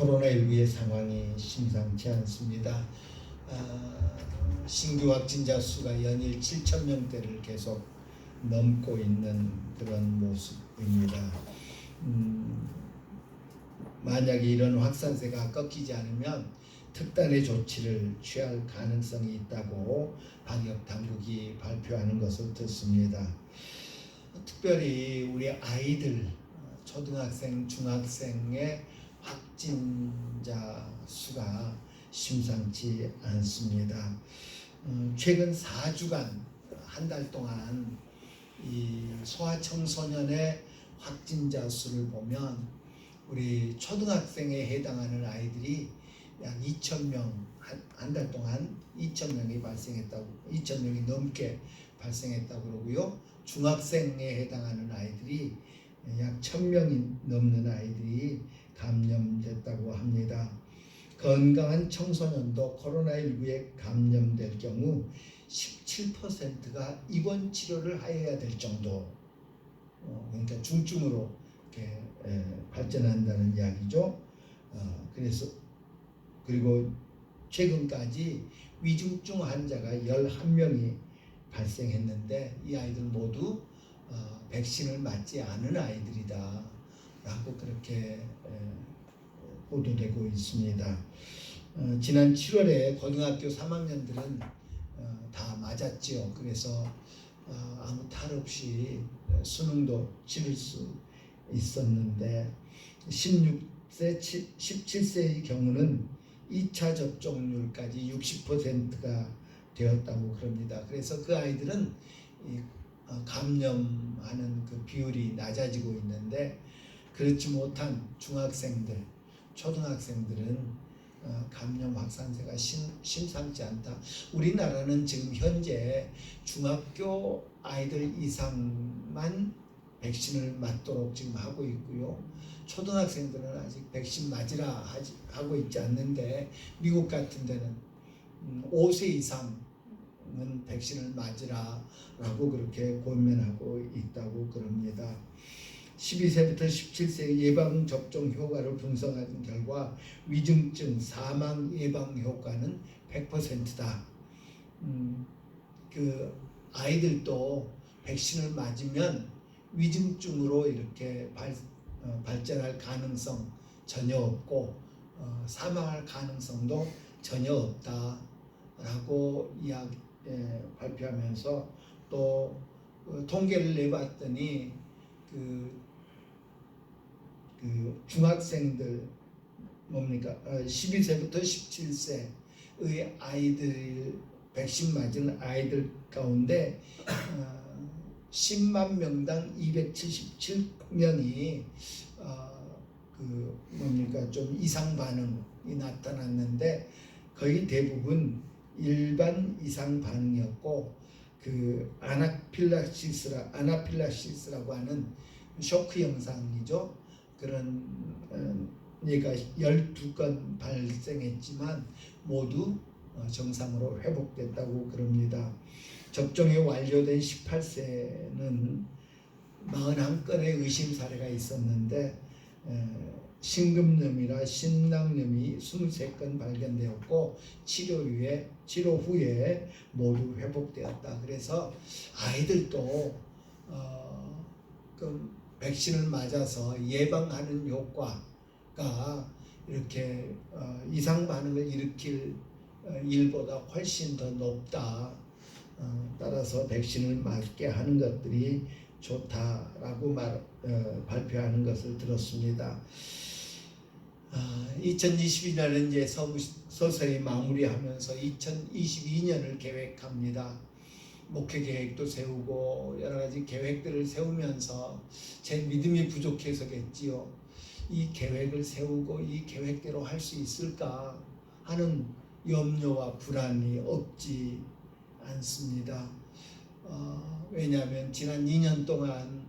코로나19의 상황이 심상치 않습니다. 신규 확진자 수가 연일 7천 명대를 계속 넘고 있는 그런 모습입니다. 만약에 이런 확산세가 꺾이지 않으면 특단의 조치를 취할 가능성이 있다고 방역 당국이 발표하는 것을 듣습니다. 특별히 우리 아이들, 초등학생, 중학생의 확진자 수가 심상치 않습니다. 최근 4주간, 한 달 동안 이 소아청소년의 확진자 수를 보면 우리 초등학생에 해당하는 아이들이 약 2,000명, 한 달 동안 2,000명이 발생했다고, 2,000명이 넘게 발생했다고 그러고요. 중학생에 해당하는 아이들이 약 1,000명이 넘는 아이들이 감염됐다고 합니다. 건강한 청소년도 코로나19에 감염될 경우 17%가 입원 치료를 하여야 될 정도, 그러니까 중증으로 이렇게 발전한다는 이야기죠. 그리고 최근까지 위중증 환자가 11명이 발생했는데 이 아이들 모두 백신을 맞지 않은 아이들이다 라고 그렇게 보도되고 있습니다. 지난 7월에 고등학교 3학년들은 다 맞았지요. 그래서 아무 탈 없이 수능도 치를 수 있었는데 16세, 17세의 경우는 2차 접종률까지 60%가 되었다고 그럽니다. 그래서 그 아이들은 감염하는 그 비율이 낮아지고 있는데 그렇지 못한 중학생들, 초등학생들은 감염 확산세가 심상치 않다. 우리나라는 지금 현재 중학교 아이들 이상만 백신을 맞도록 지금 하고 있고요. 초등학생들은 아직 백신 맞으라 하고 있지 않는데 미국 같은 데는 5세 이상은 백신을 맞으라 라고 그렇게 권면하고 있다고 그럽니다. 12세부터 17세 예방접종 효과를 분석한 결과 위중증 사망 예방 효과는 100%다. 그 아이들도 백신을 맞으면 위중증으로 이렇게 발전할 가능성 전혀 없고 사망할 가능성도 전혀 없다라고 발표하면서 또 통계를 내봤더니 그 중학생들 12세부터 17세의 아이들 백신 맞은 아이들 가운데 10만 명당 277명이 좀 이상 반응이 나타났는데 거의 대부분 일반 이상 반응이었고 그 아나필락시스라고 하는 쇼크 현상이죠. 그런 얘가 12건 발생했지만 모두 정상으로 회복됐다고 그럽니다. 접종이 완료된 18세는 41건의 의심 사례가 있었는데 심근염이나 심낭염이 23건 발견되었고 치료 후에 모두 회복되었다. 그래서 아이들도 그 백신을 맞아서 예방하는 효과가 이렇게 이상 반응을 일으킬 일보다 훨씬 더 높다. 따라서 백신을 맞게 하는 것들이 좋다라고 발표하는 것을 들었습니다. 2022년은 이제 서서히 마무리하면서 2022년을 계획합니다. 목회 계획도 세우고 여러 가지 계획들을 세우면서 제 믿음이 부족해서겠지요. 이 계획을 세우고 이 계획대로 할 수 있을까 하는 염려와 불안이 없지 않습니다. 왜냐하면 지난 2년 동안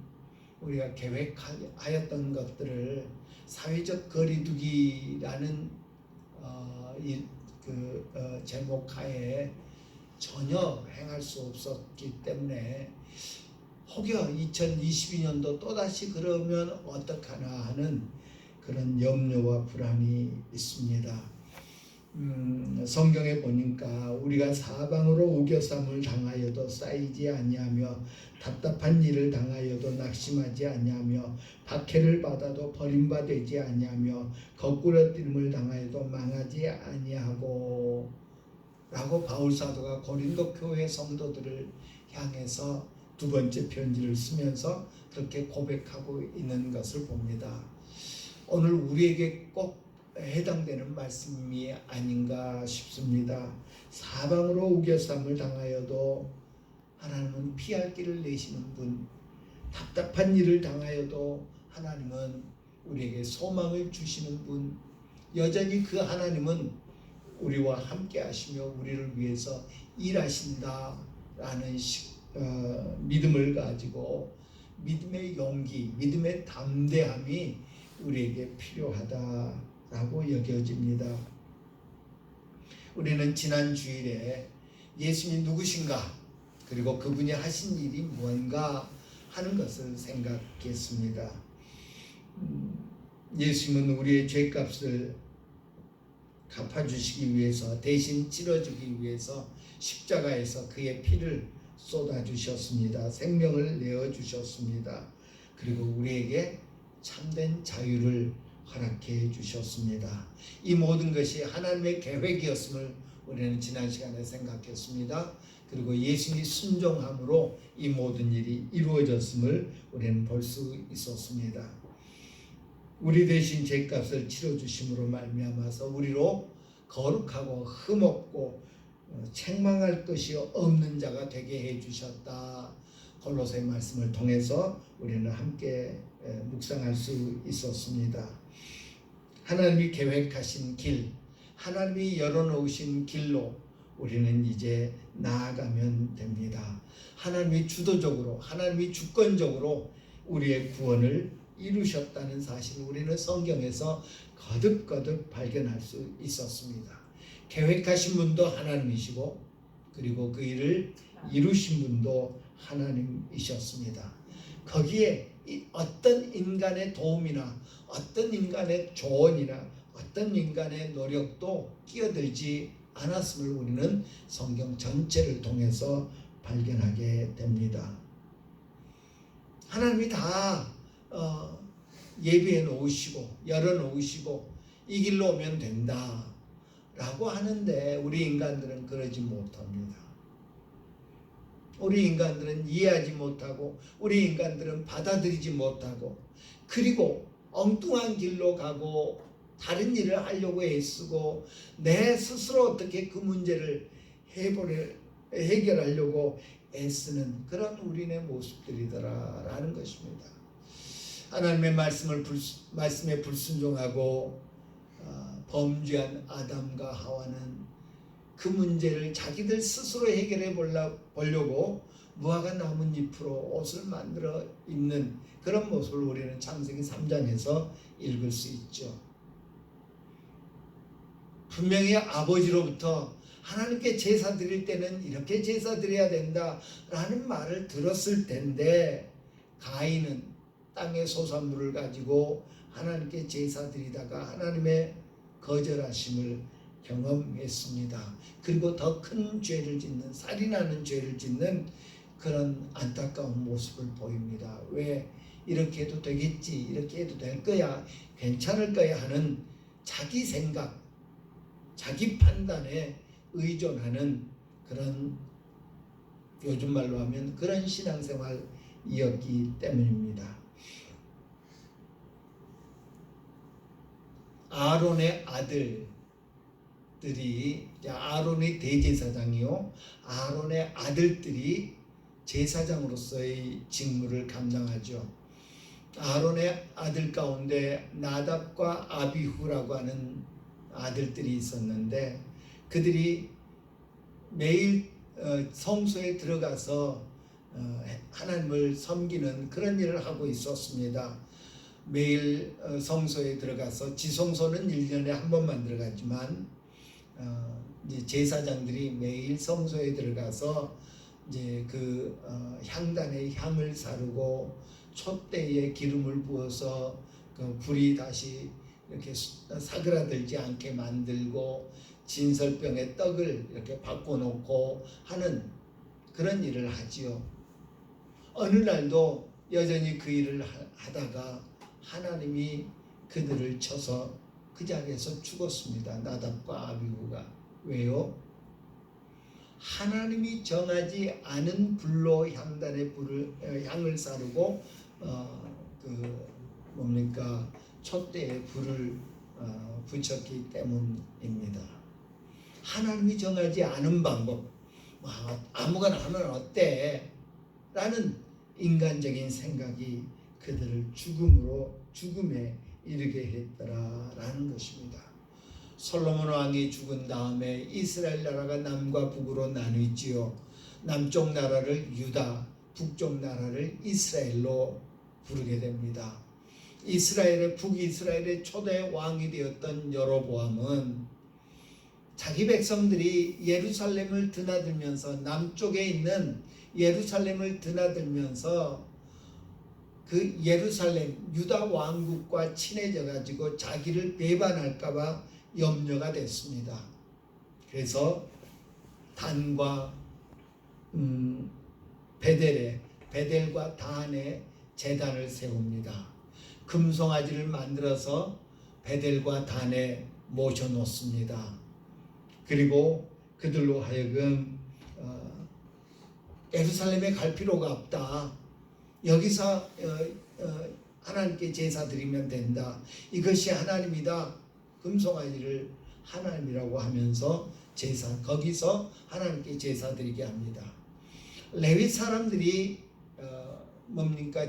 우리가 계획하였던 것들을 사회적 거리두기라는 제목 하에 전혀 행할 수 없었기 때문에 혹여 2022년도 또다시 그러면 어떡하나 하는 그런 염려와 불안이 있습니다. 성경에 보니까 우리가 사방으로 우겨쌈을 당하여도 쌓이지 아니하며 답답한 일을 당하여도 낙심하지 아니하며 박해를 받아도 버림받지 아니하며 거꾸러뜨림을 당하여도 망하지 아니하고 라고 바울사도가 고린도 교회 성도들을 향해서 두 번째 편지를 쓰면서 그렇게 고백하고 있는 것을 봅니다. 오늘 우리에게 꼭 해당되는 말씀이 아닌가 싶습니다. 사방으로 우겨쌈을 당하여도 하나님은 피할 길을 내시는 분, 답답한 일을 당하여도 하나님은 우리에게 소망을 주시는 분, 여전히 그 하나님은 우리와 함께 하시며 우리를 위해서 일하신다라는 믿음을 가지고 믿음의 용기, 믿음의 담대함이 우리에게 필요하다라고 여겨집니다. 우리는 지난 주일에 예수님이 누구신가, 그리고 그분이 하신 일이 뭔가 하는 것을 생각했습니다. 예수님은 우리의 죄값을 갚아주시기 위해서, 대신 치러주기 위해서 십자가에서 그의 피를 쏟아주셨습니다. 생명을 내어주셨습니다. 그리고 우리에게 참된 자유를 허락해 주셨습니다. 이 모든 것이 하나님의 계획이었음을 우리는 지난 시간에 생각했습니다. 그리고 예수님이 순종함으로 이 모든 일이 이루어졌음을 우리는 볼 수 있었습니다. 우리 대신 죄값을 치러주심으로 말미암아서 우리로 거룩하고 흠없고 책망할 것이 없는 자가 되게 해주셨다. 골로새 말씀을 통해서 우리는 함께 묵상할 수 있었습니다. 하나님이 계획하신 길, 하나님이 열어놓으신 길로 우리는 이제 나아가면 됩니다. 하나님이 주도적으로, 하나님이 주권적으로 우리의 구원을 이루셨다는 사실을 우리는 성경에서 거듭거듭 발견할 수 있었습니다. 계획하신 분도 하나님이시고, 그리고 그 일을 이루신 분도 하나님이셨습니다. 거기에 어떤 인간의 도움이나 어떤 인간의 조언이나 어떤 인간의 노력도 끼어들지 않았음을 우리는 성경 전체를 통해서 발견하게 됩니다. 하나님이 다 예비해 놓으시고 열어 놓으시고 이 길로 오면 된다 라고 하는데 우리 인간들은 그러지 못합니다. 우리 인간들은 이해하지 못하고 우리 인간들은 받아들이지 못하고, 그리고 엉뚱한 길로 가고 다른 일을 하려고 애쓰고 내 스스로 어떻게 그 문제를 해결하려고 애쓰는 그런 우리의 모습들이더라라는 것입니다. 하나님의 말씀에 불순종하고 범죄한 아담과 하와는 그 문제를 자기들 스스로 해결해 보려고 무화과 나뭇잎으로 옷을 만들어 입는 그런 모습을 우리는 창세기 3장에서 읽을 수 있죠. 분명히 아버지로부터 하나님께 제사 드릴 때는 이렇게 제사 드려야 된다라는 말을 들었을 텐데, 가인은 땅의 소산물을 가지고 하나님께 제사 드리다가 하나님의 거절하심을 경험했습니다. 그리고 더 큰 죄를 짓는, 살인하는 죄를 짓는 그런 안타까운 모습을 보입니다. 왜 이렇게 해도 되겠지, 이렇게 해도 될 거야, 괜찮을 거야 하는 자기 생각, 자기 판단에 의존하는 그런, 요즘 말로 하면 그런 신앙생활이었기 때문입니다. 아론의 아들들이, 아론의 대제사장이요, 아론의 아들들이 제사장으로서의 직무를 감당하죠. 아론의 아들 가운데 나답과 아비후라고 하는 아들들이 있었는데, 그들이 매일 성소에 들어가서 하나님을 섬기는 그런 일을 하고 있었습니다. 매일 성소에 들어가서, 지성소는 1년에 한 번만 들어가지만 이제 제사장들이 매일 성소에 들어가서 이제 그 향단의 향을 사르고 촛대에 기름을 부어서 그 불이 다시 이렇게 사그라들지 않게 만들고 진설병에 떡을 이렇게 바꿔놓고 하는 그런 일을 하지요. 어느 날도 여전히 그 일을 하다가 하나님이 그들을 쳐서 그 자리에서 죽었습니다. 나답과 아비후가. 왜요? 하나님이 정하지 않은 불로 향단의 향을 사르고 촛대에 불을 붙였기 때문입니다. 하나님이 정하지 않은 방법, 아무거나 하면 어때? 라는 인간적인 생각이 그들을 죽음에 이르게 했더라라는 것입니다. 솔로몬 왕이 죽은 다음에 이스라엘 나라가 남과 북으로 나뉘지요. 남쪽 나라를 유다, 북쪽 나라를 이스라엘로 부르게 됩니다. 북이스라엘의 초대 왕이 되었던 여로보암은 자기 백성들이 예루살렘을 드나들면서 남쪽에 있는 예루살렘을 드나들면서 그 예루살렘 유다 왕국과 친해져 가지고 자기를 배반할까 봐 염려가 됐습니다. 그래서 단과 베델과 단에 제단을 세웁니다. 금송아지를 만들어서 베델과 단에 모셔놓습니다. 그리고 그들로 하여금 예루살렘에 갈 필요가 없다. 여기서 하나님께 제사 드리면 된다. 이것이 하나님이다. 금송아지를 하나님이라고 하면서 거기서 하나님께 제사 드리게 합니다. 레위 사람들이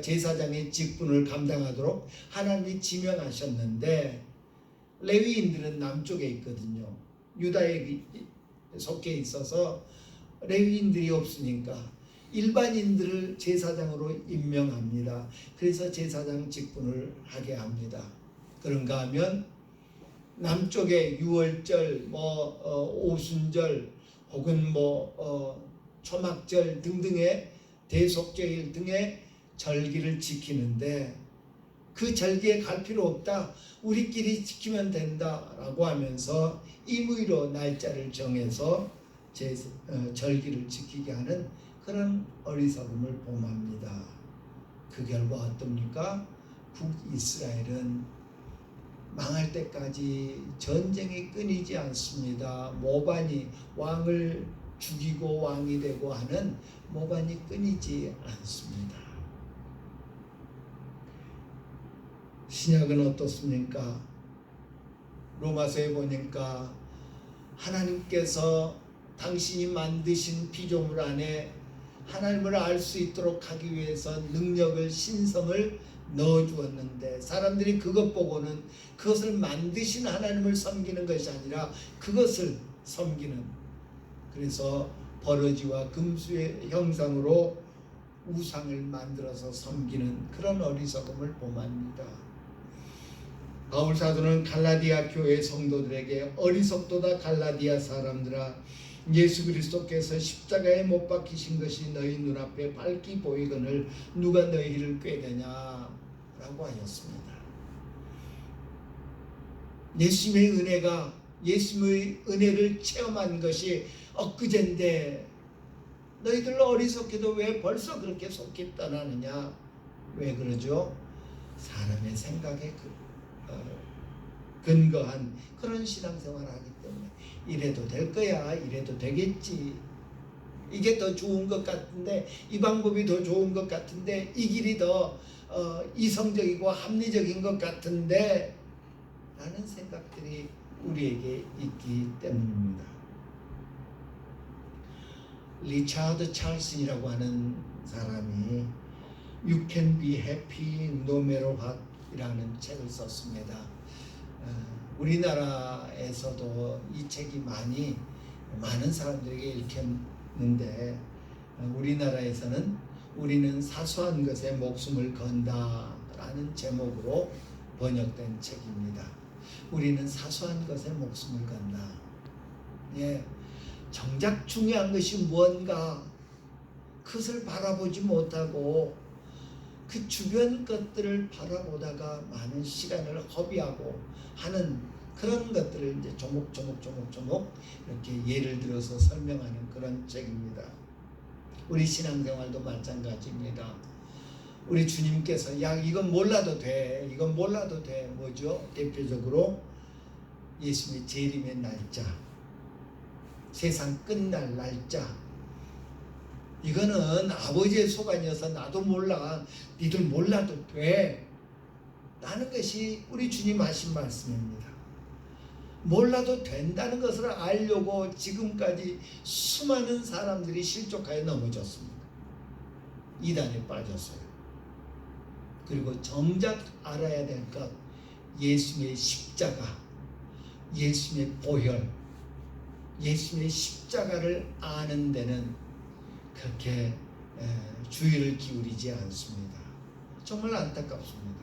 제사장의 직분을 감당하도록 하나님이 지명하셨는데 레위인들은 남쪽에 있거든요. 유다에 속해 있어서 레위인들이 없으니까 일반인들을 제사장으로 임명합니다. 그래서 제사장 직분을 하게 합니다. 그런가 하면 남쪽에 유월절, 오순절 혹은 초막절 등등의 대속죄일 등의 절기를 지키는데 그 절기에 갈 필요 없다. 우리끼리 지키면 된다라고 하면서 임의로 날짜를 정해서 절기를 지키게 하는 그런 어리석음을 범합니다. 그 결과 어떻습니까? 북이스라엘은 망할 때까지 전쟁이 끊이지 않습니다. 모반이 왕을 죽이고 왕이 되고 하는 모반이 끊이지 않습니다. 신약은 어떻습니까? 로마서에 보니까 하나님께서 당신이 만드신 피조물 안에 하나님을 알 수 있도록 하기 위해서 능력을, 신성을 넣어주었는데 사람들이 그것 보고는 그것을 만드신 하나님을 섬기는 것이 아니라 그것을 섬기는, 그래서 버러지와 금수의 형상으로 우상을 만들어서 섬기는 그런 어리석음을 범합니다. 바울 사도는 갈라디아 교회 성도들에게 어리석도다 갈라디아 사람들아, 예수 그리스도께서 십자가에 못 박히신 것이 너희 눈앞에 밝히 보이거늘 누가 너희를 꾀되냐 라고 하였습니다. 예수님의 은혜를 체험한 것이 엊그제인데 너희들 어리석게도 왜 벌써 그렇게 속기 떠나느냐? 왜 그러죠? 사람의 생각에 근거한 그런 신앙생활을 하기 때문에 이래도 될 거야, 이래도 되겠지, 이게 더 좋은 것 같은데, 이 방법이 더 좋은 것 같은데, 이 길이 더 이성적이고 합리적인 것 같은데 라는 생각들이 우리에게 있기 때문입니다. 리차드 찰슨이라고 하는 사람이 You Can Be Happy No Matter What 이라는 책을 썼습니다. 우리나라에서도 이 책이 많은 사람들에게 읽혔는데, 우리나라에서는 우리는 사소한 것에 목숨을 건다 라는 제목으로 번역된 책입니다. 우리는 사소한 것에 목숨을 건다. 정작 중요한 것이 무언가 그것을 바라보지 못하고 그 주변 것들을 바라보다가 많은 시간을 허비하고 하는 그런 것들을 이제 조목조목 이렇게 예를 들어서 설명하는 그런 책입니다. 우리 신앙생활도 마찬가지입니다. 우리 주님께서 야 이건 몰라도 돼, 이건 몰라도 돼. 뭐죠? 대표적으로 예수님의 재림의 날짜, 세상 끝날 날짜. 이거는 아버지의 소관이어서 나도 몰라, 니들 몰라도 돼 라는 것이 우리 주님 하신 말씀입니다. 몰라도 된다는 것을 알려고 지금까지 수많은 사람들이 실족하여 넘어졌습니다. 이단에 빠졌어요. 그리고 정작 알아야 될 것, 예수님의 십자가, 예수님의 보혈, 예수님의 십자가를 아는 데는 그렇게 주의를 기울이지 않습니다. 정말 안타깝습니다.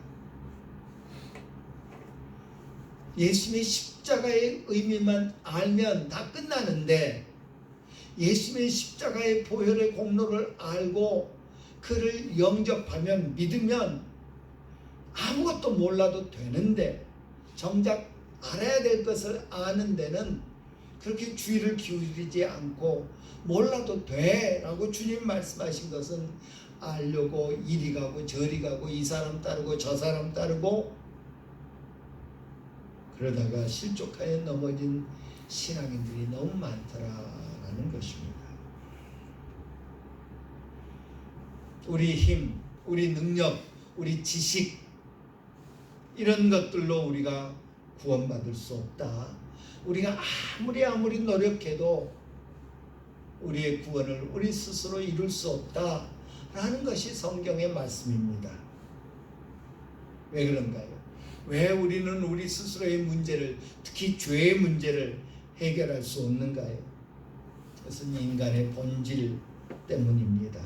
예수님의 십자가의 의미만 알면 다 끝나는데 예수님의 십자가의 보혈의 공로를 알고 그를 영접하면 믿으면 아무것도 몰라도 되는데 정작 알아야 될 것을 아는 데는 그렇게 주의를 기울이지 않고 몰라도 돼 라고 주님 말씀하신 것은 알려고 이리 가고 저리 가고 이 사람 따르고 저 사람 따르고 그러다가 실족하여 넘어진 신앙인들이 너무 많더라라는 것입니다. 우리 힘, 우리 능력, 우리 지식 이런 것들로 우리가 구원받을 수 없다. 우리가 아무리 노력해도 우리의 구원을 우리 스스로 이룰 수 없다라는 것이 성경의 말씀입니다. 왜 그런가요? 왜 우리는 우리 스스로의 문제를, 특히 죄의 문제를 해결할 수 없는가요? 그것은 인간의 본질 때문입니다.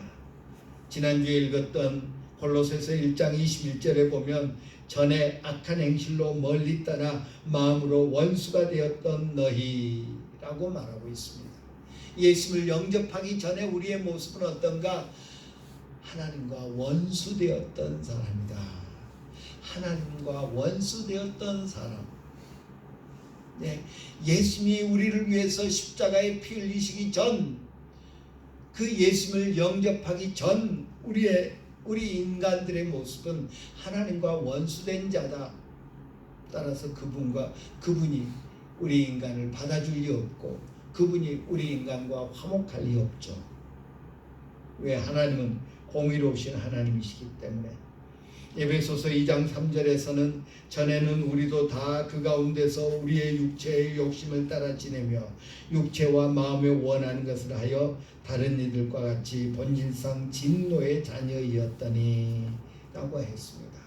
지난주에 읽었던 골로새서 1장 21절에 보면 전에 악한 행실로 멀리 떠나 마음으로 원수가 되었던 너희라고 말하고 있습니다. 예수를 영접하기 전에 우리의 모습은 어떤가? 하나님과 원수되었던 사람이다. 하나님과 원수되었던 사람. 네, 예수님이 우리를 위해서 십자가에 피 흘리시기 전, 그 예수님을 영접하기 전 우리 인간들의 모습은 하나님과 원수된 자다. 따라서 그분이 우리 인간을 받아줄 리 없고 그분이 우리 인간과 화목할 리 없죠. 왜? 하나님은 공의로우신 하나님이시기 때문에. 에베소서 2장 3절에서는 전에는 우리도 다 그 가운데서 우리의 육체의 욕심을 따라 지내며 육체와 마음에 원하는 것을 하여 다른 이들과 같이 본질상 진노의 자녀이었더니 라고 했습니다.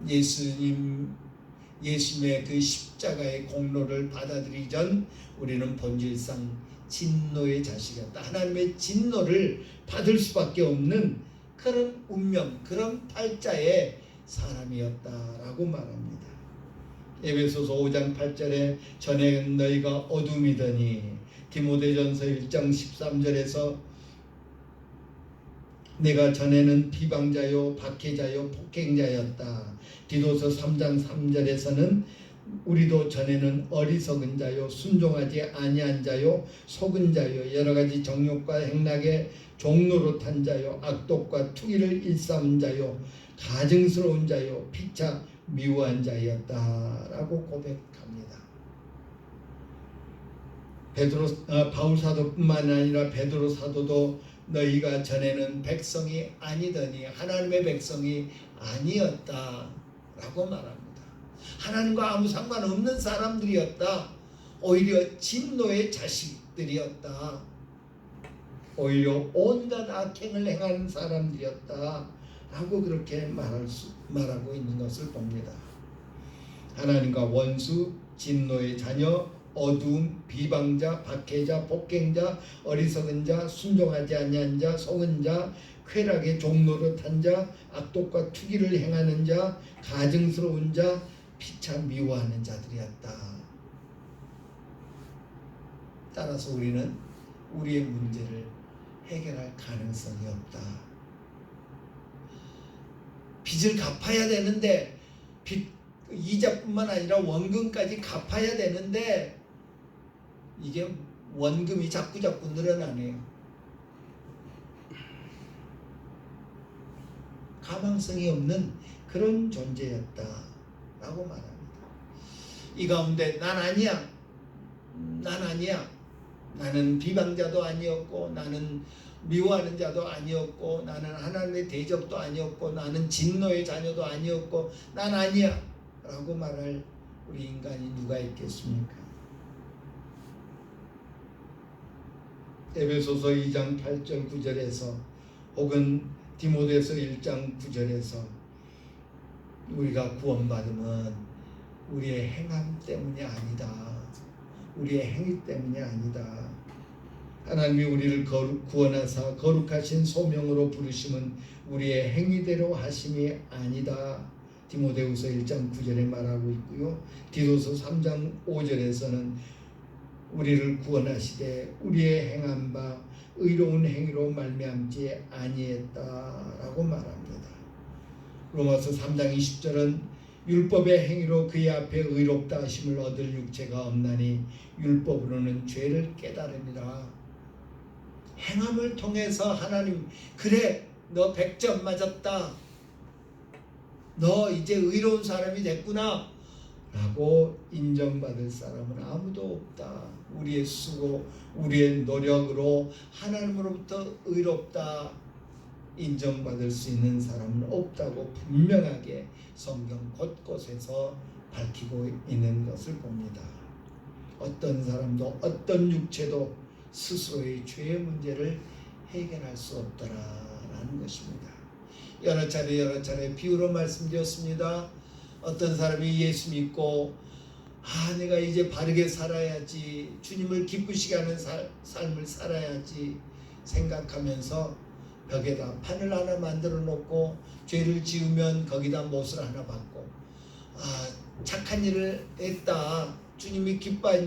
예수님의 그 십자가의 공로를 받아들이기 전 우리는 본질상 진노의 자식이었다. 하나님의 진노를 받을 수밖에 없는 그런 운명, 그런 팔자의 사람이었다라고 말합니다. 에베소서 5장 8절에 전에 너희가 어둠이더니, 디모데전서 1장 13절에서 내가 전에는 비방자요 박해자요 폭행자였다. 디도서 3장 3절에서는 우리도 전에는 어리석은 자요 순종하지 아니한 자요 속은 자요 여러가지 정욕과 행락에 종노릇한 자요 악독과 투기를 일삼은 자요 가증스러운 자요 피차 미워한 자였다라고 고백합니다. 바울 사도뿐만 아니라 베드로 사도도 너희가 전에는 백성이 아니더니 하나님의 백성이 아니었다라고 말합니다. 하나님과 아무 상관없는 사람들이었다. 오히려 진노의 자식들이었다. 오히려 온갖 악행을 행하는 사람들이었다 라고 그렇게 말하고 있는 것을 봅니다. 하나님과 원수, 진노의 자녀, 어두움, 비방자, 박해자, 폭행자, 어리석은 자, 순종하지 아니한 자, 속은 자, 쾌락의 종노릇한 자, 악독과 투기를 행하는 자, 가증스러운 자, 피차 미워하는 자들이었다. 따라서 우리는 우리의 문제를 해결할 가능성이 없다. 빚을 갚아야 되는데 빚 이자뿐만 아니라 원금까지 갚아야 되는데 이게 원금이 자꾸 늘어나네요. 가망성이 없는 그런 존재였다라고 말합니다. 이 가운데 난 아니야. 나는 비방자도 아니었고, 나는 미워하는 자도 아니었고, 나는 하나님의 대적도 아니었고, 나는 진노의 자녀도 아니었고, 난 아니야 라고 말할 우리 인간이 누가 있겠습니까? 에베소서 2장 8절 9절에서 혹은 디모데서 1장 9절에서 우리가 구원받으면 우리의 행함 때문이 아니다. 우리의 행위 때문이 아니다. 하나님이 우리를 구원하사 거룩하신 소명으로 부르심은 우리의 행위대로 하심이 아니다. 디모데후서 1장 9절에 말하고 있고요. 디도서 3장 5절에서는 우리를 구원하시되 우리의 행한 바 의로운 행위로 말미암지 아니했다라고 말합니다. 로마서 3장 20절은 율법의 행위로 그의 앞에 의롭다 하심을 얻을 육체가 없나니 율법으로는 죄를 깨달으니라. 행함을 통해서 하나님, 그래 너 100점 맞았다, 너 이제 의로운 사람이 됐구나 라고 인정받을 사람은 아무도 없다. 우리의 수고, 우리의 노력으로 하나님으로부터 의롭다 인정받을 수 있는 사람은 없다고 분명하게 성경 곳곳에서 밝히고 있는 것을 봅니다. 어떤 사람도 어떤 육체도 스스로의 죄의 문제를 해결할 수 없더라라는 것입니다. 여러 차례 비유로 말씀드렸습니다. 어떤 사람이 예수 믿고 내가 이제 바르게 살아야지, 주님을 기쁘시게 하는 삶을 살아야지 생각하면서 벽에다 판을 하나 만들어 놓고 죄를 지으면 거기다 못을 하나 박고, 착한 일을 했다, 주님이 기뻐할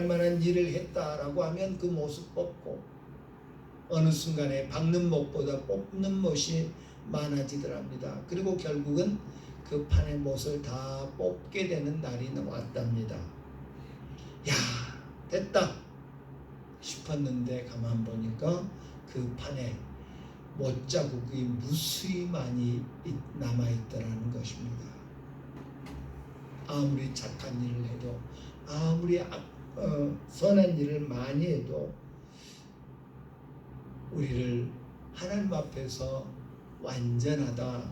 만한 일을 했다라고 하면 그 못을 뽑고, 어느 순간에 박는 못보다 뽑는 못이 많아지더랍니다. 그리고 결국은 그 판의 못을 다 뽑게 되는 날이 왔답니다. 야, 됐다 싶었는데 가만 보니까 그 판에 못 자국이 무수히 많이 남아있더라는 것입니다. 아무리 착한 일을 해도, 아무리 선한 일을 많이 해도 우리를 하나님 앞에서 완전하다라고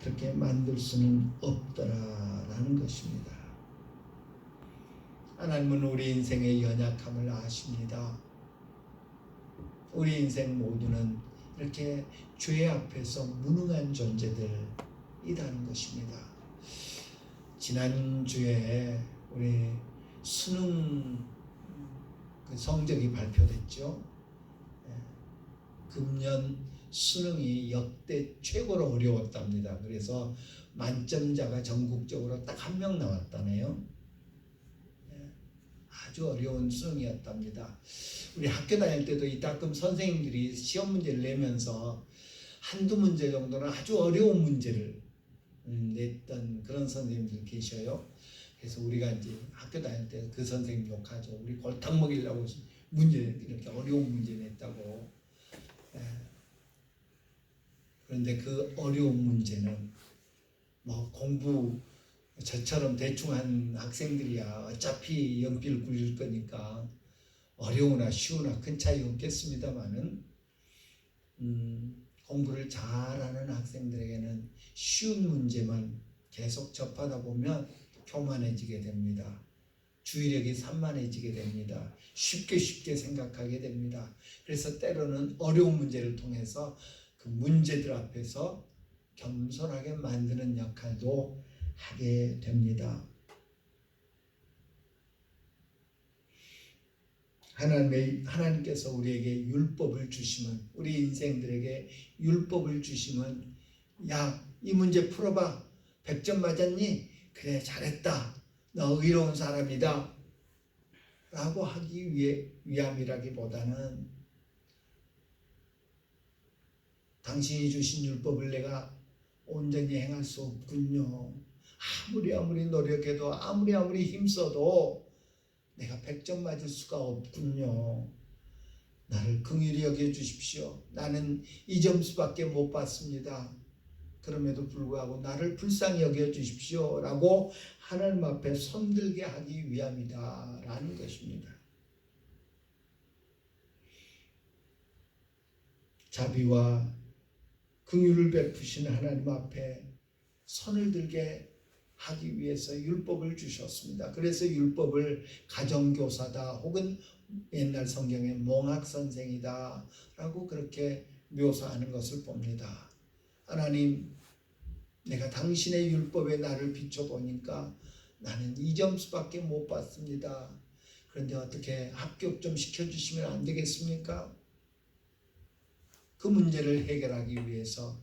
그렇게 만들 수는 없더라라는 것입니다. 하나님은 우리 인생의 연약함을 아십니다. 우리 인생 모두는 이렇게 죄 앞에서 무능한 존재들이라는 것입니다. 지난주에 우리 수능 성적이 발표됐죠. 금년 수능이 역대 최고로 어려웠답니다. 그래서 만점자가 전국적으로 딱 1명 나왔다네요. 아주 어려운 수능이었답니다. 우리 학교 다닐 때도 이따금 선생님들이 시험 문제를 내면서 한두 문제 정도는 아주 어려운 문제를 냈던 그런 선생님들 계셔요. 그래서 우리가 이제 학교 다닐 때 그 선생님 욕하죠. 우리 골탕 먹이려고 문제 이렇게 어려운 문제 냈다고. 그런데 그 어려운 문제는 뭐 공부 저처럼 대충 한 학생들이야 어차피 연필 굴릴 거니까 어려우나 쉬우나 큰 차이 없겠습니다만은 공부를 잘하는 학생들에게는 쉬운 문제만 계속 접하다 보면 교만해지게 됩니다. 주의력이 산만해지게 됩니다. 쉽게 생각하게 됩니다. 그래서 때로는 어려운 문제를 통해서 그 문제들 앞에서 겸손하게 만드는 역할도 하게 됩니다. 하나님께서 우리에게 율법을 주시면, 우리 인생들에게 율법을 주시면, 야, 이 문제 풀어봐. 100점 맞았니? 그래, 잘했다. 너 의로운 사람이다. 라고 하기 위함이라기보다는 당신이 주신 율법을 내가 온전히 행할 수 없군요. 아무리 노력해도 아무리 힘써도 내가 100점 맞을 수가 없군요. 나를 긍휼히 여겨주십시오. 나는 2점수밖에 못 받습니다. 그럼에도 불구하고 나를 불쌍히 여겨주십시오 라고 하나님 앞에 손들게 하기 위함이다 라는 것입니다. 자비와 긍휼을 베푸신 하나님 앞에 손을 들게 하기 위해서 율법을 주셨습니다. 그래서 율법을 가정교사다 혹은 옛날 성경의 몽학선생이다 라고 그렇게 묘사하는 것을 봅니다. 하나님, 내가 당신의 율법에 나를 비춰보니까 나는 2점수밖에 못 받습니다. 그런데 어떻게 합격 좀 시켜주시면 안 되겠습니까? 그 문제를 해결하기 위해서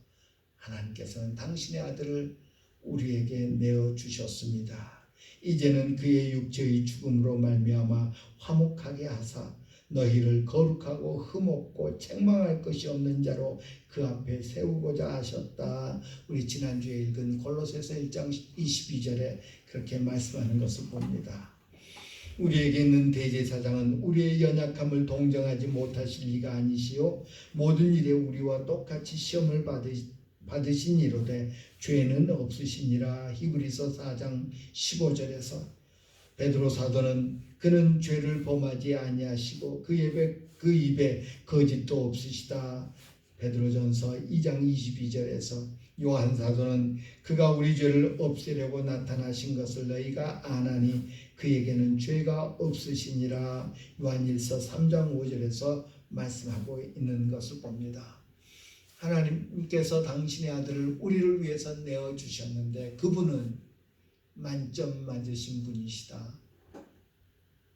하나님께서는 당신의 아들을 우리에게 내어주셨습니다. 이제는 그의 육체의 죽음으로 말미암아 화목하게 하사 너희를 거룩하고 흠없고 책망할 것이 없는 자로 그 앞에 세우고자 하셨다. 우리 지난주에 읽은 골로새서 1장 22절에 그렇게 말씀하는 것을 봅니다. 우리에게 있는 대제사장은 우리의 연약함을 동정하지 못하실 리가 아니시요 모든 일에 우리와 똑같이 시험을 받으신 이로되 죄는 없으시니라. 히브리서 4장 15절에서 베드로 사도는 그는 죄를 범하지 아니하시고 그 입에 거짓도 없으시다. 베드로전서 2장 22절에서 요한 사도는 그가 우리 죄를 없애려고 나타나신 것을 너희가 아나니 그에게는 죄가 없으시니라. 요한일서 3장 5절에서 말씀하고 있는 것을 봅니다. 하나님께서 당신의 아들을 우리를 위해서 내어주셨는데 그분은 만점 맞으신 분이시다.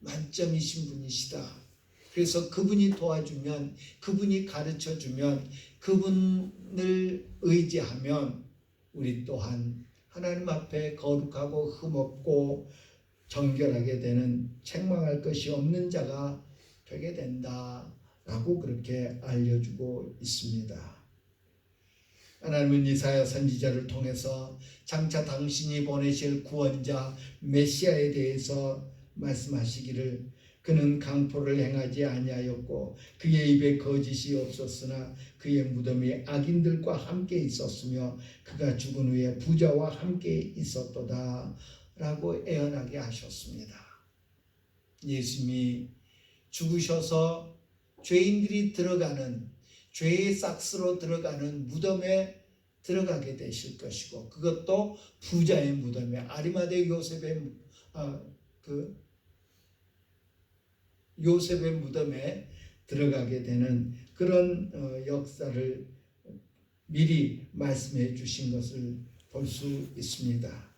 만점이신 분이시다. 그래서 그분이 도와주면, 그분이 가르쳐주면, 그분을 의지하면 우리 또한 하나님 앞에 거룩하고 흠없고 정결하게 되는 책망할 것이 없는 자가 되게 된다라고 그렇게 알려주고 있습니다. 하나님은 이사야 선지자를 통해서 장차 당신이 보내실 구원자 메시아에 대해서 말씀하시기를 그는 강포를 행하지 아니하였고 그의 입에 거짓이 없었으나 그의 무덤이 악인들과 함께 있었으며 그가 죽은 후에 부자와 함께 있었도다 라고 예언하게 하셨습니다. 예수님이 죽으셔서 죄인들이 들어가는 죄의 싹스로 들어가는 무덤에 들어가게 되실 것이고 그것도 부자의 무덤에 아리마대 요셉의 무덤에 들어가게 되는 그런 역사를 미리 말씀해 주신 것을 볼 수 있습니다.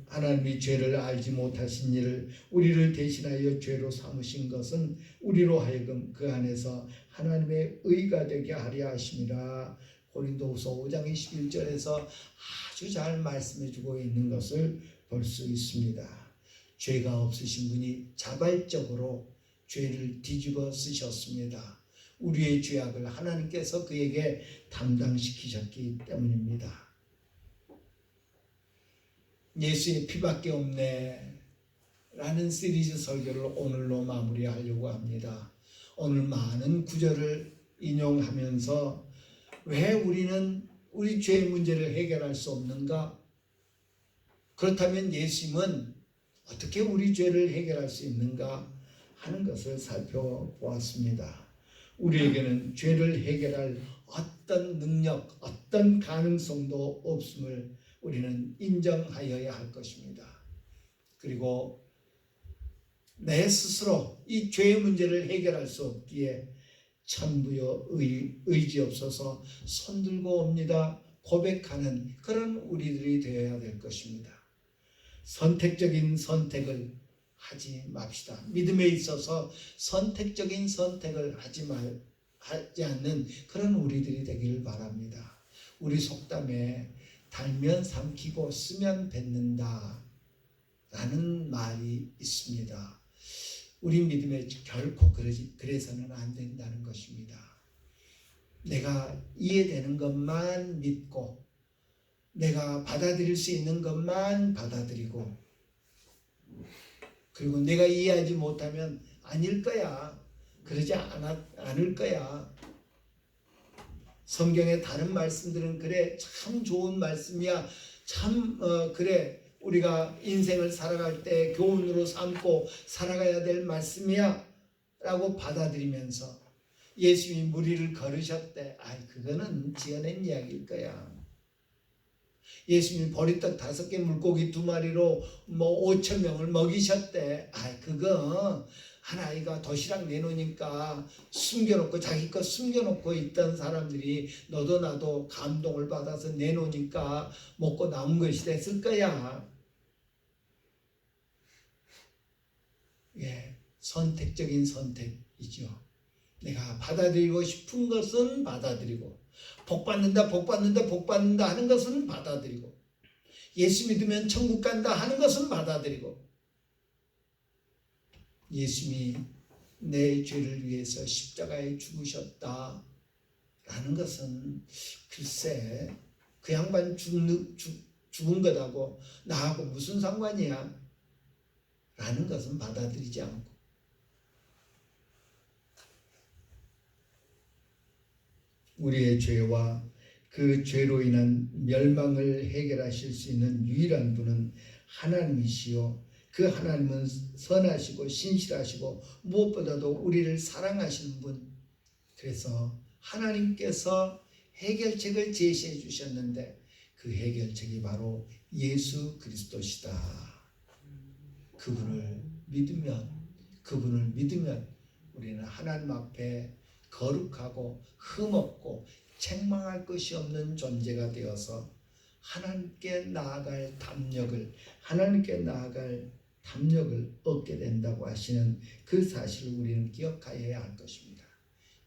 하나님이 죄를 알지 못하신 일을 우리를 대신하여 죄로 삼으신 것은 우리로 하여금 그 안에서 하나님의 의가 되게 하려 하심이라. 고린도후서 5장 21절에서 아주 잘 말씀해 주고 있는 것을 볼 수 있습니다. 죄가 없으신 분이 자발적으로 죄를 뒤집어 쓰셨습니다. 우리의 죄악을 하나님께서 그에게 담당시키셨기 때문입니다. 예수의 피밖에 없네 라는 시리즈 설교를 오늘로 마무리하려고 합니다. 오늘 많은 구절을 인용하면서 왜 우리는 우리 죄의 문제를 해결할 수 없는가? 그렇다면 예수님은 어떻게 우리 죄를 해결할 수 있는가 하는 것을 살펴보았습니다. 우리에게는 죄를 해결할 어떤 능력, 어떤 가능성도 없음을 우리는 인정하여야 할 것입니다. 그리고 내 스스로 이 죄의 문제를 해결할 수 없기에 천부여 의지 없어서 손들고 옵니다 고백하는 그런 우리들이 되어야 될 것입니다. 선택적인 선택을 하지 맙시다. 믿음에 있어서 선택적인 선택을 하지 않는 그런 우리들이 되기를 바랍니다. 우리 속담에 달면 삼키고 쓰면 뱉는다 라는 말이 있습니다. 우리 믿음에 결코 그래서는 안 된다는 것입니다. 내가 이해되는 것만 믿고 내가 받아들일 수 있는 것만 받아들이고, 그리고 내가 이해하지 못하면 아닐 거야, 그러지 않을 거야. 성경의 다른 말씀들은 그래 참 좋은 말씀이야, 참 그래 우리가 인생을 살아갈 때 교훈으로 삼고 살아가야 될 말씀이야 라고 받아들이면서, 예수님이 무리를 걸으셨대, 그거는 지어낸 이야기일 거야. 예수님이 보리떡 5개 물고기 2마리로 5,000명을 먹이셨대, 그거 한 아이가 도시락 내놓으니까 숨겨놓고, 자기 거 숨겨놓고 있던 사람들이 너도 나도 감동을 받아서 내놓으니까 먹고 남은 것이 됐을 거야. 선택적인 선택이죠. 내가 받아들이고 싶은 것은 받아들이고, 복받는다 하는 것은 받아들이고, 예수 믿으면 천국 간다 하는 것은 받아들이고, 예수님이 내 죄를 위해서 십자가에 죽으셨다 라는 것은 글쎄 그 양반 죽은 것하고 나하고 무슨 상관이야 라는 것은 받아들이지 않고, 우리의 죄와 그 죄로 인한 멸망을 해결하실 수 있는 유일한 분은 하나님이시요, 그 하나님은 선하시고 신실하시고 무엇보다도 우리를 사랑하시는 분. 그래서 하나님께서 해결책을 제시해 주셨는데 그 해결책이 바로 예수 그리스도시다. 그분을 믿으면 우리는 하나님 앞에 거룩하고 흠없고 책망할 것이 없는 존재가 되어서 하나님께 나아갈 담력을 얻게 된다고 하시는 그 사실을 우리는 기억하여야 할 것입니다.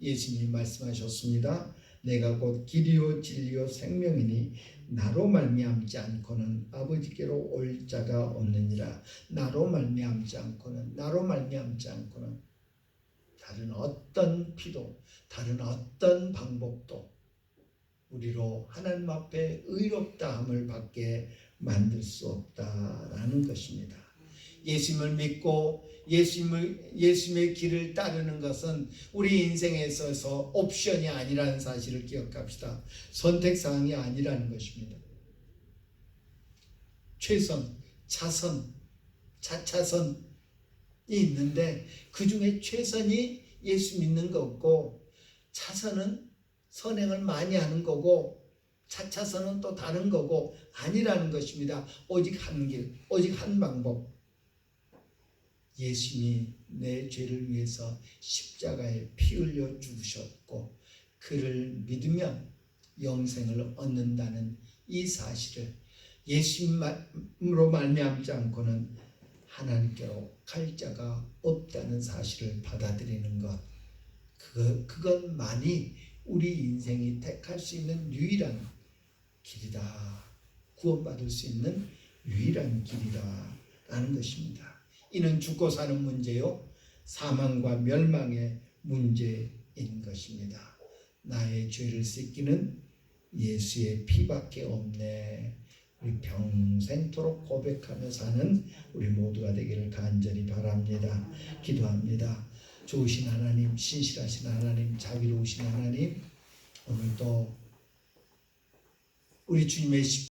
예수님이 말씀하셨습니다. 내가 곧 길이요 진리요 생명이니 나로 말미암지 않고는 아버지께로 올 자가 없느니라. 나로 말미암지 않고는 다른 어떤 피도 다른 어떤 방법도 우리로 하나님 앞에 의롭다함을 받게 만들 수 없다라는 것입니다. 예수님을 믿고 예수님의 길을 따르는 것은 우리 인생에 있어서 옵션이 아니라는 사실을 기억합시다. 선택사항이 아니라는 것입니다. 최선, 차선, 자차선이 있는데 그 중에 최선이 예수 믿는 거고, 차선은 선행을 많이 하는 거고, 차차선은 또 다른 거고 아니라는 것입니다. 오직 한 길, 오직 한 방법. 예수님이 내 죄를 위해서 십자가에 피 흘려 죽으셨고 그를 믿으면 영생을 얻는다는 이 사실을, 예수님으로 말미암지 않고는 하나님께로 갈 자가 없다는 사실을 받아들이는 것, 그것만이 우리 인생이 택할 수 있는 유일한 길이다. 구원받을 수 있는 유일한 길이다라는 것입니다. 이는 죽고 사는 문제요, 사망과 멸망의 문제인 것입니다. 나의 죄를 씻기는 예수의 피밖에 없네. 우리 평생토록 고백하며 사는 우리 모두가 되기를 간절히 바랍니다. 기도합니다. 좋으신 하나님, 신실하신 하나님, 자비로우신 하나님, 오늘도 우리 주님의